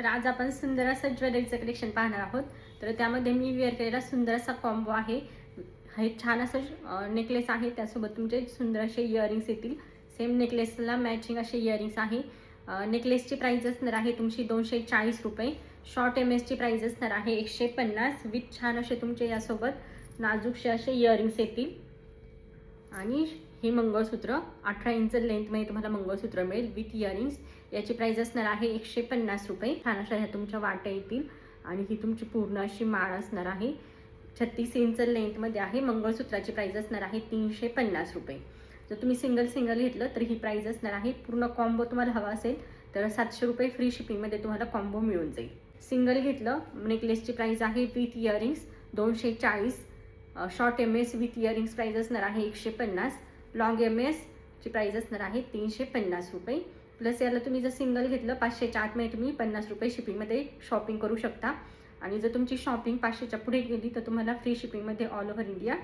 तर आज आपण सुंदर असं ज्वेलरीचं कलेक्शन पाहणार आहोत. तर त्यामध्ये मी वेअर केलेला सुंदर असा कॉम्बो आहे. हे छान असं नेकलेस आहे, त्यासोबत तुमचे सुंदर असे इयरिंग्स येतील. सेम नेकलेसला मॅचिंग असे इयरिंग्स आहे. नेकलेसची प्राइस असणार आहे तुमची 240 रुपये. शॉर्ट एमएसची प्राइस असणार आहे 150 विथ छान असे तुमचे यासोबत नाजूकसे असे इयरिंग्स येतील. आणि हे मंगळसूत्र 18 इंच लेंथमध्ये तुम्हाला मंगळसूत्र मिळेल विथ इयरिंग्स. याची प्राइस असणार आहे 150 रुपये. छान अशा ह्या तुमच्या वाट्या येतील आणि ही तुमची पूर्ण अशी माळ असणार आहे. 36 इंच लेंथमध्ये आहे. मंगळसूत्राची प्राइस असणार आहे 350 रुपये. जर तुम्ही सिंगल घेतलं तर ही प्राइस असणार आहे. पूर्ण कॉम्बो तुम्हाला हवा असेल तर 700 रुपये फ्री शिपिंगमध्ये तुम्हाला कॉम्बो मिळून जाईल. सिंगल घेतलं नेकलेसची प्राइस आहे with earrings 240. Short M S with earrings price असणार आहे 150. लॉंग एम एसची प्राइस असणार आहे 350 रुपये. प्लस याला तुम्ही जर सिंगल घेतलं 500च्या आतमध्ये तुम्ही 50 रुपये शिपिंगमध्ये शॉपिंग करू शकता. आणि जर तुमची शॉपिंग 500च्या पुढे गेली तर तुम्हाला फ्री शिपिंगमध्ये ऑल ओव्हर इंडिया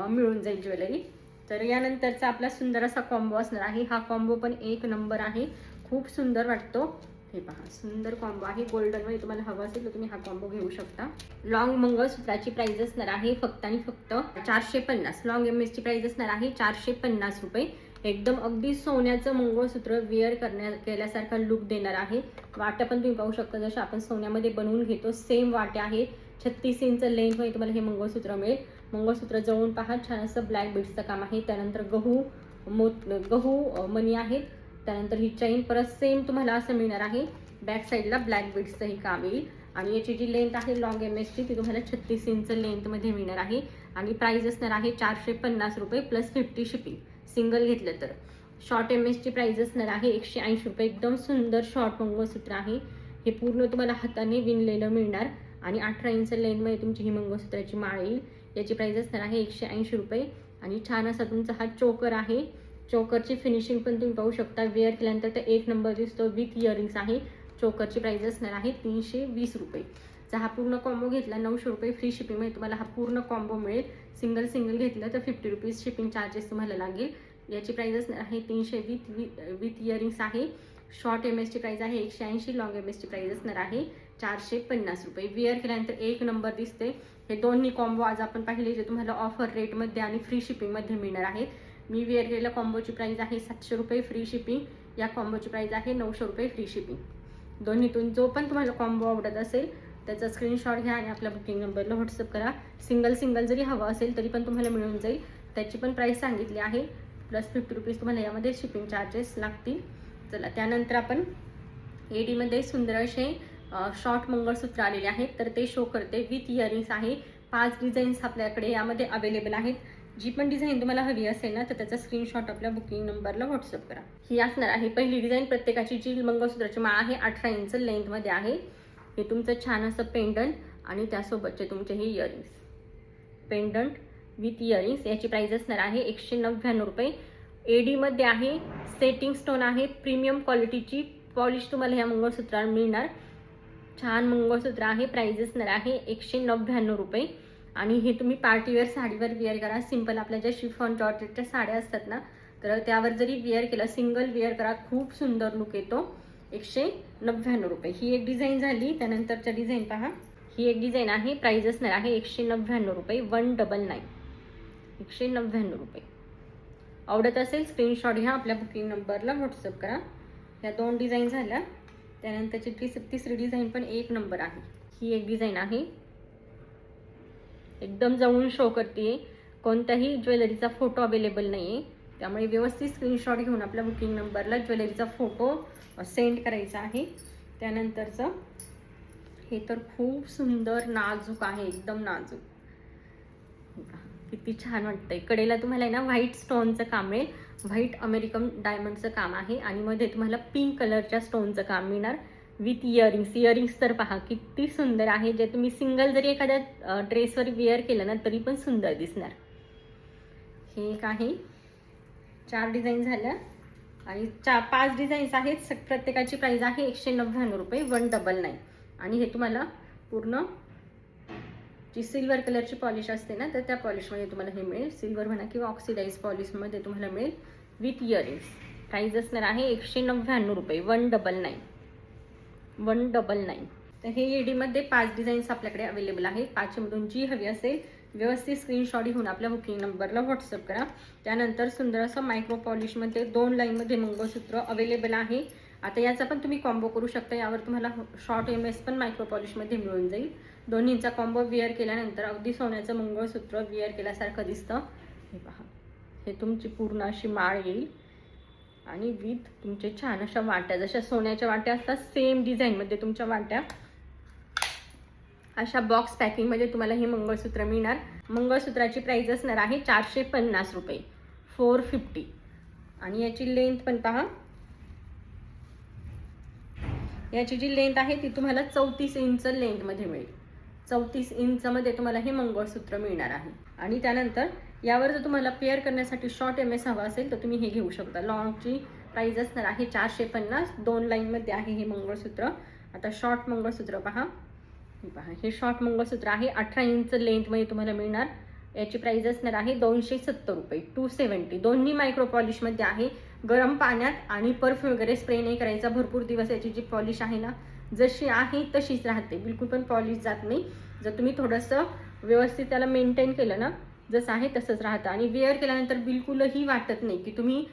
मिळून जाईल ज्वेलरी. तर यानंतरचा आपला सुंदर असा कॉम्बो असणार आहे. हा कॉम्बो पण एक नंबर आहे, खूप सुंदर वाटतो. हे पहा, सुंदर कॉम्बो आहे. गोल्डनमध्ये तुम्हाला हवं असेल तर तुम्ही हा कॉम्बो घेऊ शकता. लॉंग मंगळसूत्राची प्राइस असणार आहे फक्त आणि फक्त 450. लॉंग एम एसची प्राइस असणार आहे 450 रुपये. एकदम अगदी सोन्याचं मंगळसूत्र वेअर केल्यासारखा लुक देणार आहे. वाट्या पण तुम्ही पाहू शकता जसं आपण सोन्यामध्ये बनवून घेतो सेम वाट्या आहे. 36 इंच लेंथमध्ये तुम्हाला हे मंगळसूत्र मिळेल. मंगळसूत्र जवळून पहा, छान असं ब्लॅक बीड्सचं काम आहे. त्यानंतर गहू मणी आहेत. त्यानंतर ही चैन परत सेम तुम्हाला असं मिळणार आहे. बॅक साईडला ब्लॅक बीड्सचं हे काम येईल. आणि याची जी लेंथ आहे लॉंग एम एसची ती तुम्हाला 36 इंच लेंथमध्ये मिळणार आहे. आणि प्राइस असणार आहे 450 रुपये प्लस 50 शिपिंग सिंगल घेतलं तर. शॉर्ट एम एसची प्राइस असणार आहे 180 रुपये. एकदम सुंदर शॉर्ट मंगळसूत्र आहे. हे पूर्ण तुम्हाला हाताने विणलेलं मिळणार आणि 18 इंच लेंथमध्ये तुमची ही मंगळसूत्राची माळ येईल. याची प्राइस असणार आहे 180 रुपये. आणि छान असा तुमचा हा चोकर आहे. चोकरची फिनिशिंग पण तुम्ही पाहू शकता. वेअर केल्यानंतर तर एक नंबर दिसतो. विथ इयरिंग्स आहे. चोकरची प्राइस असणार आहे 320 रुपये. जर हा पूर्ण कॉम्बो घेतला 900 रुपये फ्री शिपिंगमध्ये तुम्हाला हा पूर्ण कॉम्बो मिळेल. सिंगल घेतलं तर 50 रुपीज शिपिंग चार्जेस तुम्हाला लागेल. याची प्राइस असणार आहे 300 विथ इयरिंग्स आहे. शॉर्ट एम एसची प्राइस आहे 180. लॉंग एम एसची प्राइस असणार आहे 450 रुपये. वेअर केल्यानंतर एक नंबर दिसते. हे दोन्ही कॉम्बो आज आपण पाहिले जे तुम्हाला ऑफर रेटमध्ये आणि फ्री शिपिंगमध्ये मिळणार आहेत. मी वेअर केलेल्या कॉम्बोची प्राइस आहे 700 रुपये फ्री शिपिंग. या कॉम्बोची प्राइस आहे 900 रुपये फ्री शिपिंग. दोन्हीतून जो पण तुम्हाला कॉम्बो आवडत असेल त्याचा स्क्रीनशॉट घ्या आणि आपल्या बुकिंग नंबरला व्हॉट्सअप करा. सिंगल जरी हवं असेल तरी पण तुम्हाला मिळून जाईल. त्याची पण प्राइस सांगितली आहे. प्लस 50 रुपीज तुम्हाला यामध्ये शिपिंग चार्जेस लागतील. चला त्यानंतर आपण एडीमध्ये सुंदर असे शॉर्ट मंगळसूत्र आलेले आहेत तर ते शो करते. विथ इयरिंग्स आहे. 5 डिझाईन्स आपल्याकडे यामध्ये अवेलेबल आहेत. जी पण डिझाईन तुम्हाला हवी असेल ना तर त्याचा स्क्रीनशॉट आपल्या बुकिंग नंबरला व्हॉट्सअप करा. ही असणार आहे पहिली डिझाईन. प्रत्येकाची जी मंगळसूत्राची माळ आहे 18 इंच लेंथमध्ये आहे. हे तुमचं छान असं पेंडंट आणि त्यासोबतचे तुमचे हे इयरिंग्स. Pendant with earrings. याची प्राइस असणार आहे 199 रुपये. एडीमध्ये आहे. सेटिंग स्टोन आहे. प्रीमियम क्वालिटीची पॉलिश तुम्हाला ह्या मंगळसूत्रावर मिळणार. छान मंगळसूत्र आहे. प्राइस असणार आहे 199 रुपये. आणि हे तुम्ही पार्टीवेअर साडीवर वेअर करा. सिंपल आपल्या ज्या शिफॉन जॉर्जेटच्या साड्या असतात ना तर त्यावर जरी वेअर केलं, सिंगल वेअर करा, खूप सुंदर लुक येतो. 199 रुपये. ही एक डिझाईन झाली. त्यानंतरच्या डिझाईन पहा. ही एक डिझाईन आहे. प्राइस असणार आहे 199 रुपये. 199 199 रुपये. आवडत असेल स्क्रीनशॉट घ्या. आपल्या बुकिंग नंबरला व्हॉट्सअप करा. ह्या 2 डिझाईन झाल्या. त्यानंतरची तिसरी डिझाईन पण एक नंबर आहे. ही एक डिझाईन आहे. एकदम जवळून शो करते. कोणत्याही ज्वेलरीचा फोटो अवेलेबल नाही आहे. त्यामुळे व्यवस्थित स्क्रीनशॉट घेऊन आपल्या बुकिंग नंबरला ज्वेलरीचा फोटो सेंड करायचा आहे. त्यानंतरचं हे तर खूप सुंदर नाजूक आहे. एकदम नाजूक. किती छान वाटतंय. कडेला तुम्हाला आहे ना व्हाईट स्टोनचं काम मिळेल. व्हाईट अमेरिकन डायमंडचं काम आहे आणि मध्ये तुम्हाला पिंक कलरच्या स्टोनचं काम मिळणार विथ इयरिंग्स. इयरिंग्स तर पहा किती सुंदर आहे. जे तुम्ही सिंगल जरी एखाद्या ड्रेसवर वेअर केलं ना तरी पण सुंदर दिसणार. हे एक आहे. 4 डिझाईन झाल्या आणि 5 डिझाईन्स आहेत. प्रत्येकाची प्राइस आहे 199 रुपये. 199. आणि हे तुम्हाला पूर्ण जी सिल्वर कलरची पॉलिश असते ना तर त्या पॉलिशमध्ये तुम्हाला हे मिळेल. सिल्वर म्हणा किंवा ऑक्सिडाइज पॉलिशमध्ये तुम्हाला मिळेल विथ इयरिंग्स. प्राइस असणार आहे 199 रुपये. 199. 199. तर हे EDमध्ये 5 डिझाईन्स आपल्याकडे अवेलेबल आहेत. 5 मधून जी हवी असेल व्यवस्थित स्क्रीनशॉट घेऊन आपल्या बुकिंग नंबरला व्हॉट्सअप करा. त्यानंतर सुंदर असं मायक्रो पॉलिशमध्ये 2 लाईनमध्ये मंगळसूत्र अवेलेबल आहे. आता याचा पण तुम्ही कॉम्बो करू शकता. यावर तुम्हाला शॉर्ट MS पण मायक्रो पॉलिशमध्ये मिळून जाईल. दोन्हींचा कॉम्बो वेअर केल्यानंतर अगदी सोन्याचं मंगळसूत्र वेअर केल्यासारखं दिसतं. हे पहा, हे तुमची पूर्ण अशी माळ येईल आणि विथ तुमचे छान अशा वाट्या, जशा सोन्याच्या वाट्या असतात सेम डिझाईनमध्ये तुमच्या वाट्या अशा बॉक्स पॅकिंगमध्ये तुम्हाला हे मंगळसूत्र मिळणार. मंगळसूत्राची प्राइस असणार आहे 450 रुपये, 450. आणि याची लेंथ पण पहा, याची जी लेंथ आहे ती तुम्हाला 34 इंच लेंथमध्ये मिळेल. 34 इंचमध्ये तुम्हाला हे मंगळसूत्र मिळणार आहे. आणि त्यानंतर यावर जर तुम्हाला पेअर करण्यासाठी शॉर्ट MS हवा असेल तर तुम्ही हे घेऊ शकता. लॉंगची प्राइस असणार आहे 450. 2 लाईनमध्ये आहे हे मंगळसूत्र. आता शॉर्ट मंगळसूत्र पहा, हे शॉर्ट मंगळसूत्र आहे 18 इंच लेंथमध्ये तुम्हाला मिळणार. याची प्राइस असणार आहे 270 रुपये, 270. दोन्ही मायक्रो पॉलिशमध्ये आहे. गरम पाण्यात आणि परफ्यूम वगैरे स्प्रे नाही करायचा. भरपूर दिवस याची जी पॉलिश आहे ना जशी आहे तशीच राहते, बिलकुल पण पॉलिश जात नाही. जर तुम्ही थोडंसं व्यवस्थित त्याला मेंटेन केलं ना जसं आहे तसंच राहतं. आणि वेअर केल्यानंतर बिलकुलही वाटत नाही की तुम्ही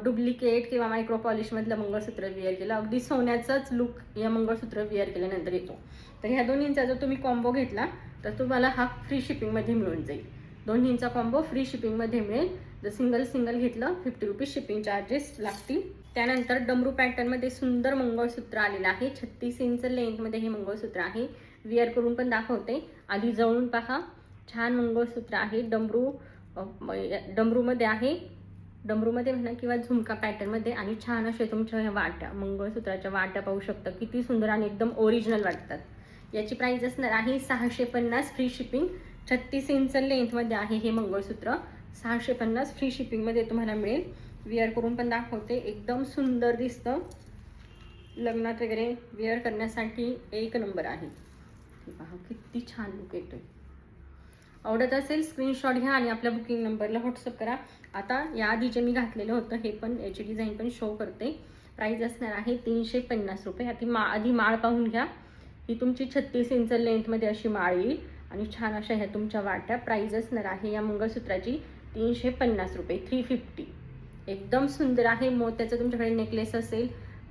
डुप्लिकेट किंवा मायक्रो पॉलिशमधलं मंगळसूत्र वेअर केलं. अगदी सोन्याचाच लुक या मंगळसूत्र वेअर केल्यानंतर येतो. तर ह्या दोन्हींचा जर तुम्ही कॉम्बो घेतला तर तुम्हाला हा फ्री शिपिंगमध्ये मिळून जाईल. दोन्हींचा कॉम्बो फ्री शिपिंगमध्ये मिळेल. जर सिंगल घेतलं 50 रुपीज शिपिंग चार्जेस लागतील. त्यानंतर डमरू पॅटर्नमध्ये सुंदर मंगळसूत्र आलेलं आहे. 36 इंच लेंथमध्ये हे मंगळसूत्र आहे. वेअर करून पण दाखवते. आधी जवळून पहा, छान मंगळसूत्र आहे. डमरूमध्ये आहे, डमरूमध्ये म्हणा किंवा झुमका पॅटर्नमध्ये. आणि छान असे तुमच्या ह्या वाट्या, मंगळसूत्राच्या वाट्या पाहू शकता किती सुंदर आणि एकदम ओरिजिनल वाटतात. याची प्राइस असणार आहे 650 फ्री शिपिंग. 36 इंच लेंथमध्ये आहे हे मंगळसूत्र. 650 फ्री शिपिंगमध्ये तुम्हाला मिळेल. वेअर करून पण दाखवते, एकदम सुंदर दिसतं. लग्नात वगैरे वेअर करण्यासाठी एक नंबर आहे. पहा किती छान लुक येतोय. आवडत असेल स्क्रीनशॉट घ्या आणि आपल्या बुकिंग नंबरला व्हॉट्सअप करा. आता याआधी जे मी घातलेलं होतं हे पण, याची डिझाईन पण शो करते. प्राइस असणार आहे 350 रुपये. आधी माळ पाहून घ्या. ही तुमची 36 इंच लेंथमध्ये अशी माळ येईल आणि छान अशा ह्या तुमच्या वाट्या. प्राइस असणार आहे या मंगळसूत्राची 350 रुपये, 350. एकदम सुंदर आहे. मोत्याचं तुमच्याकडे नेकलेस असेल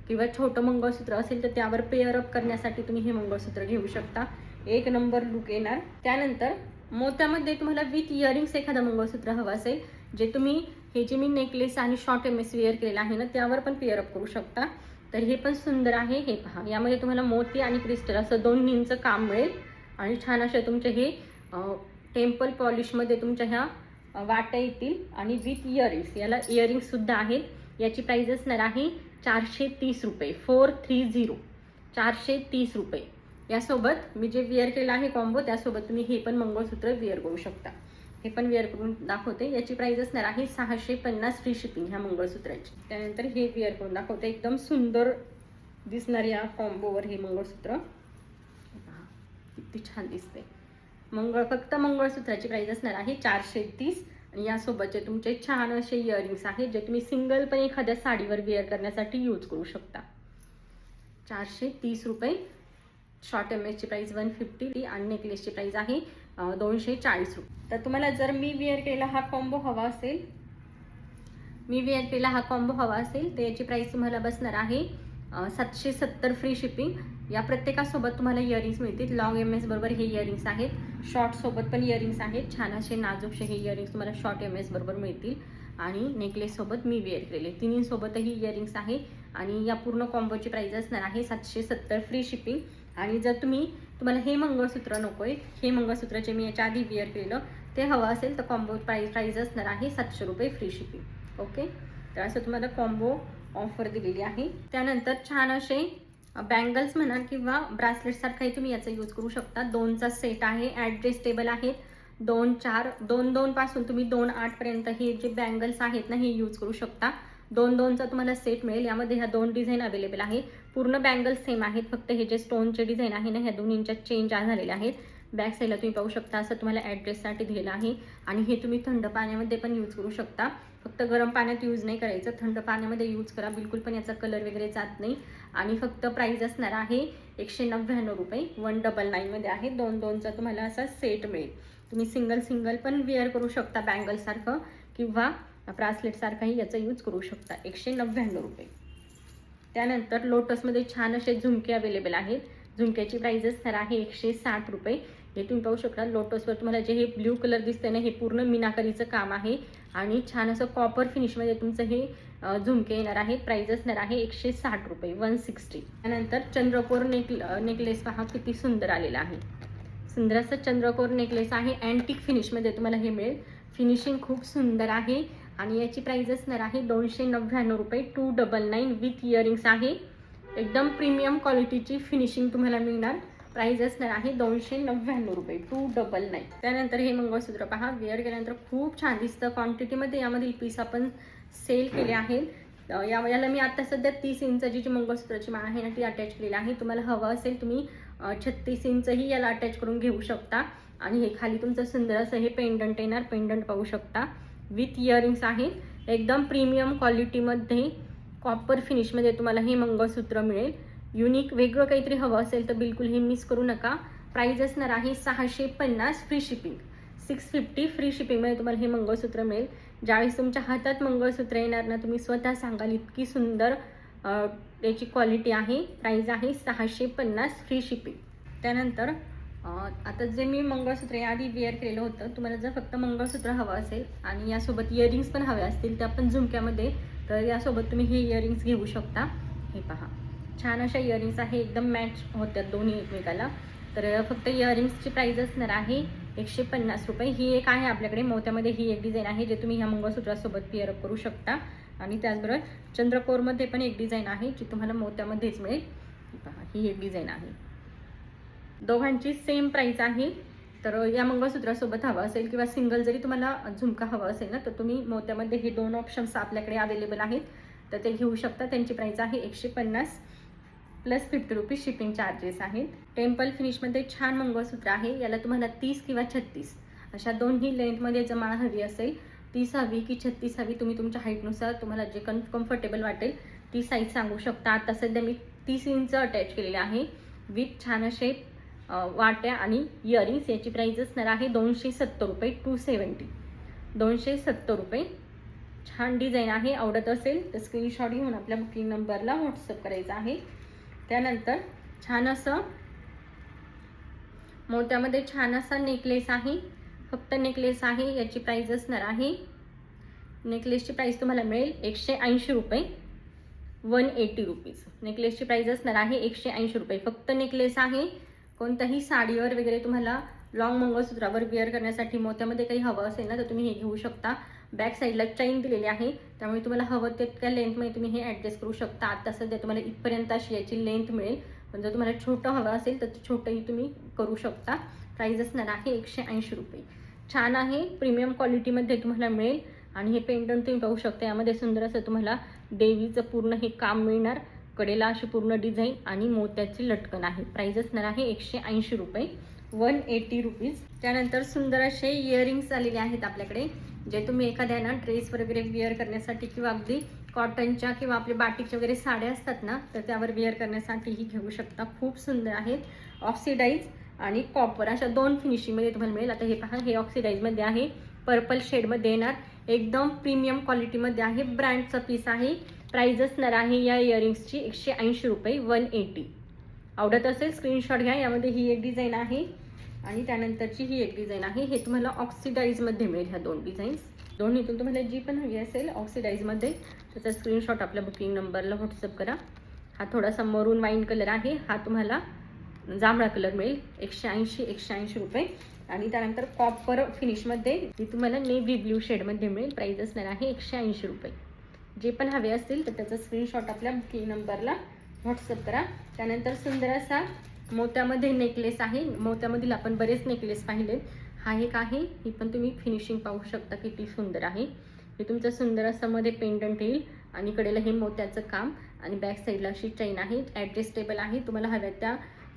किंवा छोटं मंगळसूत्र असेल तर त्यावर पेअर अप करण्यासाठी तुम्ही हे मंगळसूत्र घेऊ शकता. एक नंबर लुक येणार. त्यानंतर मोत्यामध्ये तुम्हाला विथ इयरिंग्स एखादं मंगळसूत्र हवं असेल, जे तुम्ही हे जे मी नेकलेस आणि शॉर्ट MS वेअर केलेलं आहे ना त्यावर पण पेअर अप करू शकता. तर हे पण सुंदर आहे. हे पहा, यामध्ये तुम्हाला मोती आणि क्रिस्टल असं दोन्हींचं काम मिळेल. आणि छान असे तुमचे हे टेम्पल पॉलिशमध्ये तुमच्या ह्या वाट्या येतील आणि विथ इयरिंग्स. याला इयरिंग्ससुद्धा आहेत. याची प्राइस असणार आहे 430 रुपये, 430, 430 रुपये. यासोबत मी जे वेअर केलं आहे कॉम्बो त्यासोबत तुम्ही हे पण मंगळसूत्र वेअर करू शकता. हे पण वेअर करून दाखवते. याची प्राइस असणार आहे 650 फ्री शिपिंग ह्या मंगळसूत्राची. त्यानंतर हे वेअर करून दाखवते. एकदम सुंदर दिसणार या कॉम्बोवर हे मंगळसूत्र. किती छान दिसते. फक्त मंगळसूत्राची प्राइस असणार आहे 430. आणि यासोबतचे तुमचे छान असे इयरिंग्स आहेत जे तुम्ही सिंगल पण एखाद्या साडीवर वेअर करण्यासाठी यूज करू शकता. 430 रुपये. शॉर्ट MSची प्राइस 150 आणि नेकलेसची प्राइस आहे 240 रुपये. तर तुम्हाला जर मी वेअर केलेला हा कॉम्बो हवा असेल तर याची प्राइस तुम्हाला बसणार आहे 770 फ्री शिपिंग. या प्रत्येकासोबत तुम्हाला इयरिंग्स मिळतील. लॉंग MS बरोबर हे इयरिंग्स आहेत. शॉर्ट सोबत पण इयरिंग्स आहेत. छान असे नाजूकसे हे इयरिंग्स तुम्हाला शॉर्ट MS बरोबर मिळतील. आणि नेकलेस सोबत मी वेअर केलेले तिन्हीसोबतही इयरिंग्स आहे. आणि या पूर्ण कॉम्बोची प्राइस असणार आहे 770 फ्री शिपिंग. आणि जर तुम्हाला हे मंगळसूत्र नकोय, हे मंगळसूत्र जे मी याच्या आधी वेअर केलेलं ते हवं असेल तर कॉम्बो प्राइस असणार आहे 700 रुपये फ्री शिपिंग. ओके, तर असं तुम्हाला कॉम्बो ऑफर दिलेली आहे. त्यानंतर छान असे बँगल्स म्हणा किंवा ब्रासलेट सारखाही तुम्ही याचा यूज करू शकता. 2चा सेट आहे. ॲडजस्टेबल आहेत. 2-4, 2-2 पासून तुम्ही 2-8 पर्यंत हे जे बँगल्स आहेत ना हे यूज करू शकता. 2-2चा तुम्हाला सेट मिळेल. यामध्ये ह्या 2 डिझाईन अवेलेबल आहे. पूर्ण बँगल्स सेम आहेत. फक्त हे जे स्टोनचे डिझाईन आहे ना ह्या दोन्हींच्या चेंज झालेल्या आहेत. बॅक साईडला तुम्ही पाहू शकता असं तुम्हाला ॲड्रेससाठी दिलेलं आहे. आणि हे तुम्ही थंड पाण्यामध्ये पण यूज करू शकता. फक्त गरम पाण्यात यूज नाही करायचं, थंड पाण्यामध्ये यूज करा. बिलकुल पण याचा कलर वगैरे जात नाही. आणि फक्त प्राइस असणार आहे 199 रुपये. 199 मध्ये आहे. 2-2चा तुम्हाला असा सेट मिळेल. तुम्ही सिंगल पण वेअर करू शकता बँगल सारखं किंवा ब्रासलेट सारखाही याचा यूज करू शकता. 199 रुपये. त्यानंतर लोटसमध्ये छान असे झुमके अवेलेबल आहेत. झुमक्याची प्राइस असणार आहे 160 रुपये. हे तुम्ही पाहू शकता. लोटसवर तुम्हाला जे हे ब्ल्यू कलर दिसतंय ना, हे पूर्ण मीनाकारीचं काम आहे आणि छान असं कॉपर फिनिशमध्ये तुमचं हे झुमके येणार आहे. प्राइस असणार आहे 160 रुपये. 160. त्यानंतर चंद्रकोर नेकलेस पहा किती सुंदर आलेला आहे. सुंदर असं चंद्रकोर नेकलेस आहे. अँटिक फिनिशमध्ये तुम्हाला हे मिळेल. फिनिशिंग खूप सुंदर आहे आणि याची प्राइस असणार आहे 299 रुपये. 299 विथ इयरिंग्स आहे. एकदम प्रीमियम क्वालिटीची फिनिशिंग तुम्हाला मिळणार. प्राइस असणार आहे 299 रुपये. 299. त्यानंतर हे मंगळसूत्र पहा. वेअर केल्यानंतर खूप छान दिसतं. क्वांटिटीमध्ये यामधील पीस आपण सेल केले आहेत. याला मी आता सध्या 30 इंचाची जी मंगळसूत्राची माळ आहे ना, ती अटॅच केलेली आहे. तुम्हाला हवं असेल तुम्ही 36 इंचही याला अटॅच करून घेऊ शकता. आणि हे खाली तुमचं सुंदर असं हे पेंडंट येणार. पेंडंट पाहू शकता. विथ इयरिंग्स आहे. एकदम प्रीमियम क्वालिटीमध्ये कॉपर फिनिशमध्ये तुम्हाला हे मंगळसूत्र मिळेल. युनिक वेगळं काहीतरी हवं असेल तर बिलकुल हे मिस करू नका. प्राइस असणार आहे 650 फ्री शिपिंग. 650 फ्री शिपिंगमध्ये तुम्हाला हे मंगळसूत्र मिळेल. ज्यावेळेस तुमच्या हातात मंगळसूत्र येणार ना, तुम्ही स्वतः सांगाल इतकी सुंदर याची क्वालिटी आहे. प्राइस आहे 650 फ्री शिपिंग. त्यानंतर आता जे मी मंगळसूत्र याआधी वेअर केलेलं होतं, तुम्हाला जर फक्त मंगळसूत्र हवं असेल आणि यासोबत इयरिंग्स पण हवे असतील त्या पण झुमक्यामध्ये, तर यासोबत तुम्ही हे इयरिंग्स घेऊ शकता. हे पहा छान अशा इयरिंग्स आहे. एकदम मॅच होत्यात दोन्ही एकमेकाला. तर फक्त इयरिंग्सची प्राइस असणार आहे 150 रुपये. ही एक आहे आपल्याकडे मोत्यामध्ये. ही एक डिझाईन आहे जे तुम्ही ह्या मंगळसूत्रासोबत पेअरअप करू शकता. आणि त्याचबरोबर चंद्रकोरमध्ये पण एक डिझाईन आहे जी तुम्हाला मोत्यामध्येच मिळेल. पहा ही एक डिझाईन आहे. दोघांची सेम प्राइस आहे. तर या मंगळसूत्रासोबत हवं असेल किंवा सिंगल जरी तुम्हाला झुमका हवा असेल ना, तर तुम्ही मोत्यामध्ये हे 2 ऑप्शन्स आपल्याकडे अवेलेबल आहेत. तर ते घेऊ शकता. त्यांची प्राइस आहे 150 प्लस 50 रुपीज शिपिंग चार्जेस आहेत. टेम्पल फिनिशमध्ये छान मंगळसूत्र आहे. याला तुम्हाला 30 किंवा 36 अशा दोन्ही लेंथमध्ये जर माळ हवी असेल, 30 हवी की 36 हवी, तुम्ही तुमच्या हाईटनुसार तुम्हाला जे कम्फर्टेबल वाटेल ती साईज सांगू शकता. आता सध्या मी 30 इंच अटॅच केलेले आहे विथ छान असे वाट्या आणि इयरिंग्स. याची प्राइस असणार आहे 270 रुपये. 270. 270 रुपये. छान डिझाईन आहे. आवडत असेल तर स्क्रीनशॉट घेऊन आपल्या बुकिंग नंबरला व्हॉट्सअप करायचा आहे. त्यानंतर छान असं मोत्यामध्ये छान असा नेकलेस आहे. फक्त नेकलेस आहे. याची प्राइस असणार आहे, नेकलेसची प्राइस तुम्हाला मिळेल 180 रुपये. 180 रुपीज. नेकलेसची प्राइस असणार आहे 180 रुपये. फक्त नेकलेस आहे. कोणत्याही साडीवर वगैरे तुम्हाला लॉंग मंगळसूत्रावर वेअर करण्यासाठी मोत्यामध्ये काही हवं असेल ना, तर तुम्ही हे घेऊ शकता. बॅक साईडला चैन दिलेली आहे, त्यामुळे तुम्हाला हवं तितक्या लेंथमध्ये तुम्ही हे ॲडजस्ट करू शकता. आता सध्या तुम्हाला इथपर्यंत अशी याची लेंथ मिळेल. पण जर तुम्हाला छोटं हवं असेल तर छोटंही तुम्ही करू शकता. प्राइस असणार आहे 180 रुपये. छान आहे. प्रीमियम क्वालिटीमध्ये तुम्हाला मिळेल. आणि हे पेंडंट तुम्ही पाहू शकता. यामध्ये सुंदर असं तुम्हाला देवीचं पूर्ण हे काम मिळणार. कडेला अशी पूर्ण डिझाईन आणि मोत्याची लटकन आहे. प्राइस असणार आहे 180 रुपये. 180 रुपीज. त्यानंतर सुंदर असे इयरिंग्स आलेले आहेत आपल्याकडे, जे तुम्ही एखाद्या ना ड्रेस वगैरे वेअर करण्यासाठी किंवा अगदी कॉटनच्या किंवा आपल्या बाटिकच्या वगैरे साड्या असतात ना, तर त्यावर वेअर करण्यासाठीही घेऊ शकता. खूप सुंदर आहेत. ऑक्सिडाईज आणि कॉपर अशा 2 फिनिशिंगमध्ये तुम्हाला मिळेल. आता हे पहा, हे ऑक्सिडाईजमध्ये आहे. पर्पल शेडमध्ये येणार. एकदम प्रीमियम क्वालिटीमध्ये आहे. ब्रँडचा पीस आहे. प्राइस असणार आहे या इयरिंग्सची 180 रुपये. 180. आवडत असेल स्क्रीनशॉट घ्या. यामध्ये ही एक डिझाईन आहे आणि त्यानंतरची ही एक डिझाईन आहे. हे तुम्हाला ऑक्सिडाईजमध्ये मिळेल. ह्या 2 डिझाईन्स. दोन्हीतून तुम्हाला जी पण हवी असेल ऑक्सिडाईजमध्ये, त्याचा स्क्रीनशॉट आपल्या बुकिंग नंबरला व्हॉट्सअप करा. हा थोडासा मरून वाईन कलर आहे. हा तुम्हाला जांभळा कलर मिळेल. 180 रुपये. आणि त्यानंतर कॉपर फिनिशमध्ये ती तुम्हाला नेव्ही ब्ल्यू शेडमध्ये मिळेल. प्राइस असणार आहे 180 रुपये. जे पण हवे असतील तर त्याचा स्क्रीनशॉट आपल्या बुकिंग नंबरला व्हॉट्सअप करा. त्यानंतर सुंदर असा मोत्यामध्ये नेकलेस आहे. मोत्यामधील आपण बरेच नेकलेस पाहिलेत. हा एक आहे. ही पण तुम्ही फिनिशिंग पाहू शकता किती सुंदर आहे. हे तुमचं सुंदर असं मध्ये पेंडंट येईल आणि कडेला हे मोत्याचं काम आणि बॅक साईडला अशी चैन आहे. ॲडजस्टेबल आहे. तुम्हाला हव्या त्या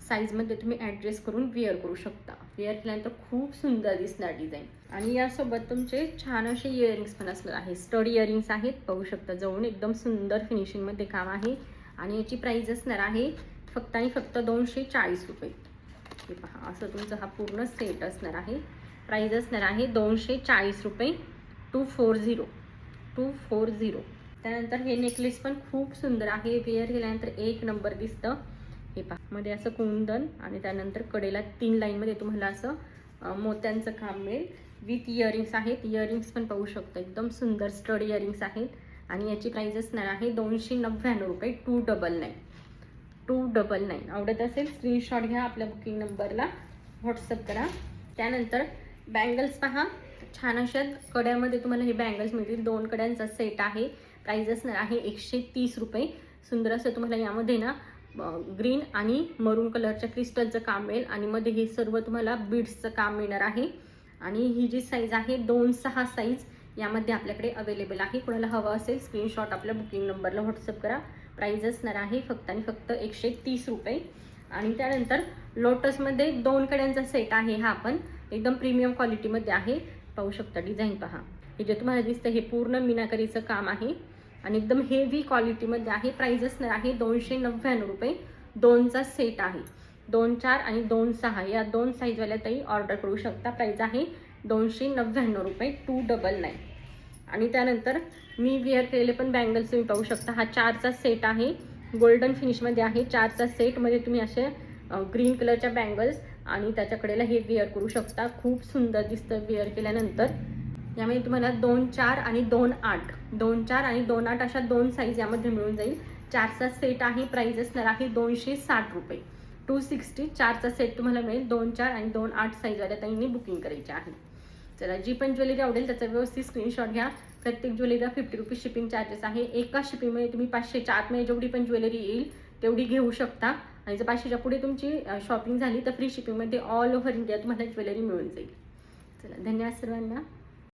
साईजमध्ये तुम्ही ॲडजस्ट करून वेअर करू शकता. वेअर केल्यानंतर खूप सुंदर दिसणार डिझाईन. आणि यासोबत तुमचे छान असे इयरिंग्स पण असणार आहे. स्टड इयरिंग्स आहेत. पाहू शकता जवळून. एकदम सुंदर फिनिशिंगमध्ये काम आहे आणि याची प्राइस असणार आहे फक्त आणि फक्त 240 रुपये. हे पहा, असं तुमचं हा पूर्ण सेट असणार आहे. प्राइस असणार आहे 240 रुपये. 240. त्यानंतर हे नेकलेस पण खूप सुंदर आहे, वेअर केल्यानंतर एक नंबर दिसतं. हे पहा, मध्ये असं कुंदन आणि त्यानंतर कडेला 3 लाईनमध्ये तुम्हाला असं मोत्यांचं काम मिळेल. विथ इयरिंग्स आहेत. इयरिंग्स पण पाहू शकता, एकदम सुंदर स्टड इयरिंग्स आहेत. आणि याची प्राइस असणार आहे 299 रुपये. 299. आवडत असेल स्क्रीनशॉट घ्या, आपल्या बुकिंग नंबरला व्हॉट्सअप करा. त्यानंतर बँगल्स पहा, छान अशा कड्यामध्ये तुम्हाला हे बँगल्स मिळतील. 2 कड्यांचा सेट आहे. प्राइस असणार आहे 130 रुपये. सुंदर असं तुम्हाला यामध्ये ना ग्रीन आणि मरून कलरच्या क्रिस्टलचं काम मिळेल आणि मध्ये हे सर्व तुम्हाला बीड्सचं काम मिळणार आहे. आणि ही जी साईज आहे 2-6 साईज यामध्ये आपल्याकडे अवेलेबल आहे. कोणाला हवं असेल स्क्रीनशॉट आपल्या बुकिंग नंबरला व्हॉट्सअप करा. प्राइस असणार आहे फक्त आणि फक्त 130 रुपये. आणि त्यानंतर लोटसमध्ये 2 कड्यांचा सेट आहे. हा पण एकदम प्रीमियम क्वालिटीमध्ये आहे. पाहू शकता डिझाईन पहा, हे जे तुम्हाला दिसतं हे पूर्ण मीनाकरीचं काम आहे आणि एकदम हेवी क्वालिटीमध्ये आहे. प्राइस असणार आहे 299 रुपये. 2चा सेट आहे. 2-4 आणि 2-6 या 2 साईजवाल्या ताई ऑर्डर करू शकता. प्राइस आहे 299 रुपये. 299. आणि त्यानंतर मी वेअर केलेले पण बँगल्स तुम्ही पाहू शकता. हा 4चा सेट आहे, गोल्डन फिनिशमध्ये आहे. 4चा सेटमध्ये तुम्ही असे ग्रीन कलरच्या बँगल्स आणि त्याच्याकडेला हे वेअर करू शकता. खूप सुंदर दिसतं वेअर केल्यानंतर. यामध्ये तुम्हाला 2-4 आणि 2-8 2-4 आणि 2-8 अशा 2 साईज यामध्ये मिळून जाईल. 4चा सेट आहे. प्राइस असणार आहे 260 रुपये. 260. 4चा सेट तुम्हाला मिळेल. 2-4 आणि 2-8 साईजवाल्या ताईंनी बुकिंग करायची आहे. चला, जी पण ज्वेलरी आवडेल त्याचा व्यवस्थित स्क्रीनशॉट घ्या. प्रत्येक ज्वेलरीला 50 रुपीज शिपिंग चार्जेस आहे. एका शिपिंगमध्ये तुम्ही 500च्या आतमध्ये जेवढी पण ज्वेलरी येईल तेवढी घेऊ शकता. आणि जर 500च्या पुढे तुमची शॉपिंग झाली तर फ्री शिपिंगमध्ये ऑल ओव्हर इंडिया तुम्हाला ज्वेलरी मिळून जाईल. चला, धन्यवाद सर्वांना.